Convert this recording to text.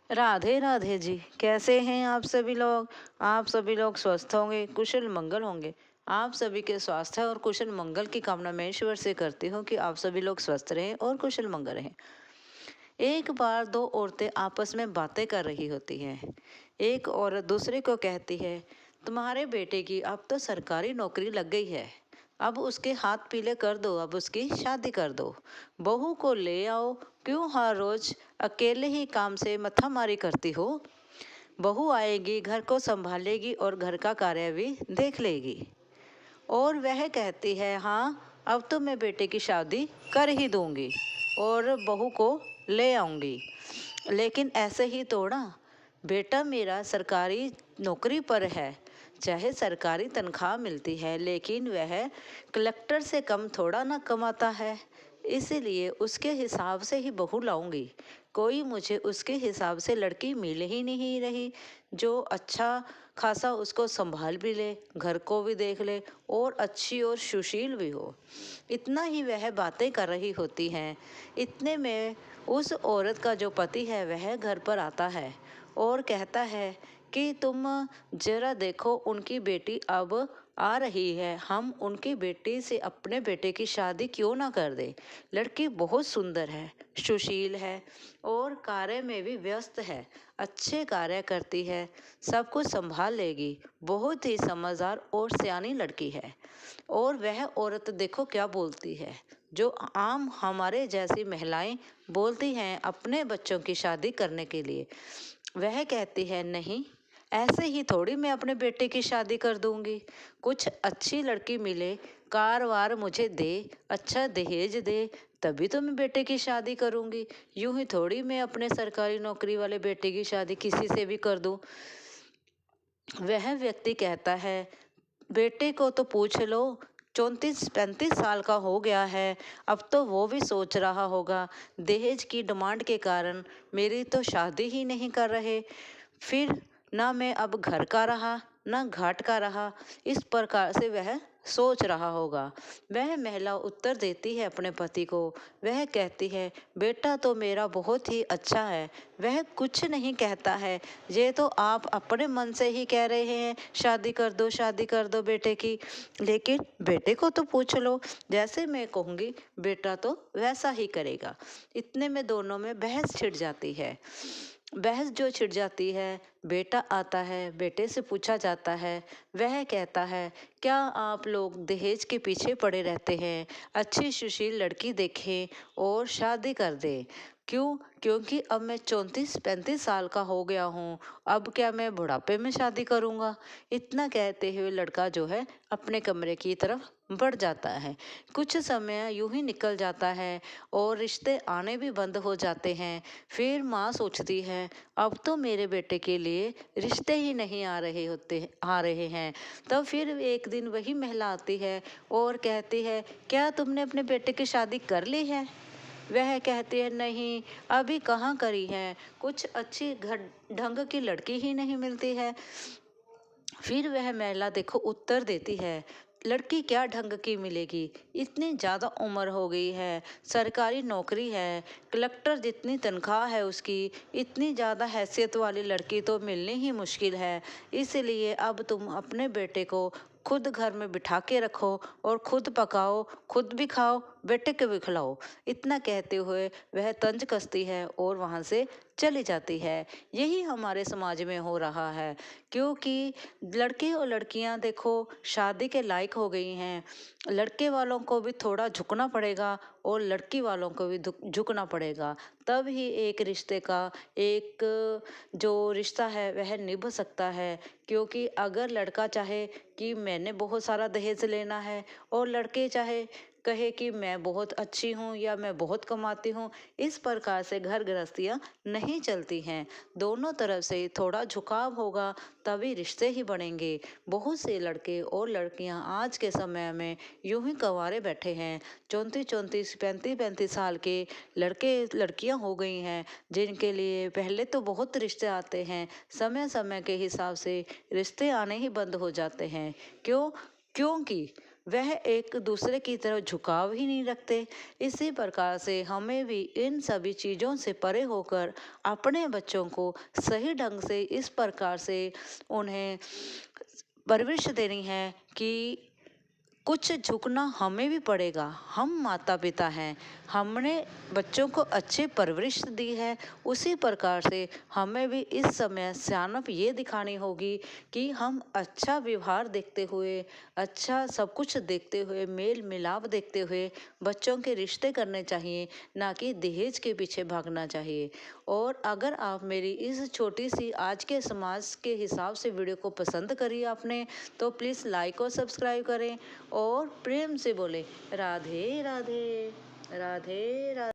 राधे राधे जी। कैसे हैं आप सभी लोग? आप सभी लोग स्वस्थ होंगे, कुशल मंगल होंगे। आप सभी के स्वास्थ्य और कुशल मंगल की कामना मैं ईश्वर से करती हूँ कि आप सभी लोग स्वस्थ रहें और कुशल मंगल रहें। एक बार दो औरतें आपस में बातें कर रही होती हैं। एक औरत दूसरे को कहती है, तुम्हारे बेटे की अब तो सरकारी नौकरी लग गई है। अब उसके हाथ पीले कर दो, अब उसकी शादी कर दो। बहू को ले आओ, क्यों हर रोज अकेले ही काम से मत्थामारी करती हो? बहू आएगी, घर को संभालेगी और घर का कार्य भी देख लेगी। और वह कहती है, हाँ, अब तो मैं बेटे की शादी कर ही दूंगी और बहू को ले आऊंगी। लेकिन ऐसे ही थोड़ा, बेटा मेरा सरकारी नौकरी पर है। चाहे सरकारी तनख्वाह मिलती है, लेकिन वह कलेक्टर से कम थोड़ा ना कमाता है। इसीलिए उसके हिसाब से ही बहू लाऊंगी। कोई मुझे उसके हिसाब से लड़की मिल ही नहीं रही, जो अच्छा खासा उसको संभाल भी ले, घर को भी देख ले और अच्छी और सुशील भी हो। इतना ही वह बातें कर रही होती हैं। इतने में उस औरत का जो पति है वह घर पर आता है और कहता है कि तुम जरा देखो, उनकी बेटी अब आ रही है, हम उनकी बेटी से अपने बेटे की शादी क्यों ना कर दें। लड़की बहुत सुंदर है, सुशील है और कार्य में भी व्यस्त है, अच्छे कार्य करती है, सब कुछ संभाल लेगी, बहुत ही समझदार और सियानी लड़की है। और वह औरत देखो क्या बोलती है, जो आम हमारे जैसी महिलाएं बोलती हैं अपने बच्चों की शादी करने के लिए। वह कहती है, नहीं, ऐसे ही थोड़ी मैं अपने बेटे की शादी कर दूंगी। कुछ अच्छी लड़की मिले, कार वार मुझे दे, अच्छा दहेज दे, तभी तो मैं बेटे की शादी करूंगी। यूं ही थोड़ी मैं अपने सरकारी नौकरी वाले बेटे की शादी किसी से भी कर दूं। वह व्यक्ति कहता है, बेटे को तो पूछ लो, 34-35 साल का हो गया है, अब तो वो भी सोच रहा होगा। दहेज की डिमांड के कारण मेरी तो शादी ही नहीं कर रहे। फिर ना मैं अब घर का रहा ना घाट का रहा, इस प्रकार से वह सोच रहा होगा। वह महिला उत्तर देती है अपने पति को। वह कहती है, बेटा तो मेरा बहुत ही अच्छा है, वह कुछ नहीं कहता है। ये तो आप अपने मन से ही कह रहे हैं शादी कर दो, शादी कर दो बेटे की। लेकिन बेटे को तो पूछ लो, जैसे मैं कहूँगी बेटा तो वैसा ही करेगा। इतने में दोनों में बहस छिड़ जाती है। बहस जो छिड़ जाती है, बेटा आता है, बेटे से पूछा जाता है। वह कहता है, क्या आप लोग दहेज के पीछे पड़े रहते हैं? अच्छी सुशील लड़की देखें और शादी कर दें। क्यों? क्योंकि अब मैं 34-35 साल का हो गया हूँ, अब क्या मैं बुढ़ापे में शादी करूँगा? इतना कहते हुए लड़का जो है अपने कमरे की तरफ बढ़ जाता है। कुछ समय यूं ही निकल जाता है और रिश्ते आने भी बंद हो जाते हैं। फिर माँ सोचती है, अब तो मेरे बेटे के लिए रिश्ते ही नहीं आ रहे हैं। तब फिर एक दिन वही महिला आती है और कहती है, क्या तुमने अपने बेटे की शादी कर ली है? वह कहती है, नहीं, अभी कहाँ करी है, कुछ अच्छी घर ढंग की लड़की ही नहीं मिलती है। फिर वह महिला देखो उत्तर देती है, लड़की क्या ढंग की मिलेगी, इतनी ज़्यादा उम्र हो गई है, सरकारी नौकरी है, कलेक्टर जितनी तनख्वाह है उसकी, इतनी ज़्यादा हैसियत वाली लड़की तो मिलनी ही मुश्किल है। इसलिए अब तुम अपने बेटे को खुद घर में बिठा के रखो और खुद पकाओ, खुद भी खाओ, बेटे को भी खिलाओ। इतना कहते हुए वह तंज कसती है और वहाँ से चली जाती है। यही हमारे समाज में हो रहा है, क्योंकि लड़के और लड़कियां देखो शादी के लायक हो गई हैं। लड़के वालों को भी थोड़ा झुकना पड़ेगा और लड़की वालों को भी झुकना पड़ेगा, तब ही एक रिश्ते का एक जो रिश्ता है वह निभ सकता है। क्योंकि अगर लड़का चाहे कि मैंने बहुत सारा दहेज लेना है और लड़के चाहे कहे कि मैं बहुत अच्छी हूँ या मैं बहुत कमाती हूँ, इस प्रकार से घर गृहस्थियाँ नहीं चलती हैं। दोनों तरफ से थोड़ा झुकाव होगा तभी रिश्ते ही बनेंगे। बहुत से लड़के और लड़कियां आज के समय में यूं ही कंवारे बैठे हैं। 34-34 35-35 साल के लड़के लड़कियां हो गई हैं, जिनके लिए पहले तो बहुत रिश्ते आते हैं, समय समय के हिसाब से रिश्ते आने ही बंद हो जाते हैं। क्यों? क्योंकि वह एक दूसरे की तरफ झुकाव ही नहीं रखते। इसी प्रकार से हमें भी इन सभी चीज़ों से परे होकर अपने बच्चों को सही ढंग से इस प्रकार से उन्हें परवरिश देनी है कि कुछ झुकना हमें भी पड़ेगा। हम माता पिता हैं, हमने बच्चों को अच्छी परवरिश दी है, उसी प्रकार से हमें भी इस समय सियानप ये दिखानी होगी कि हम अच्छा व्यवहार देखते हुए, अच्छा सब कुछ देखते हुए, मेल मिलाप देखते हुए बच्चों के रिश्ते करने चाहिए, ना कि दहेज के पीछे भागना चाहिए। और अगर आप मेरी इस छोटी सी आज के समाज के हिसाब से वीडियो को पसंद करी आपने, तो प्लीज़ लाइक और सब्सक्राइब करें और प्रेम से बोले राधे राधे, राधे राधे।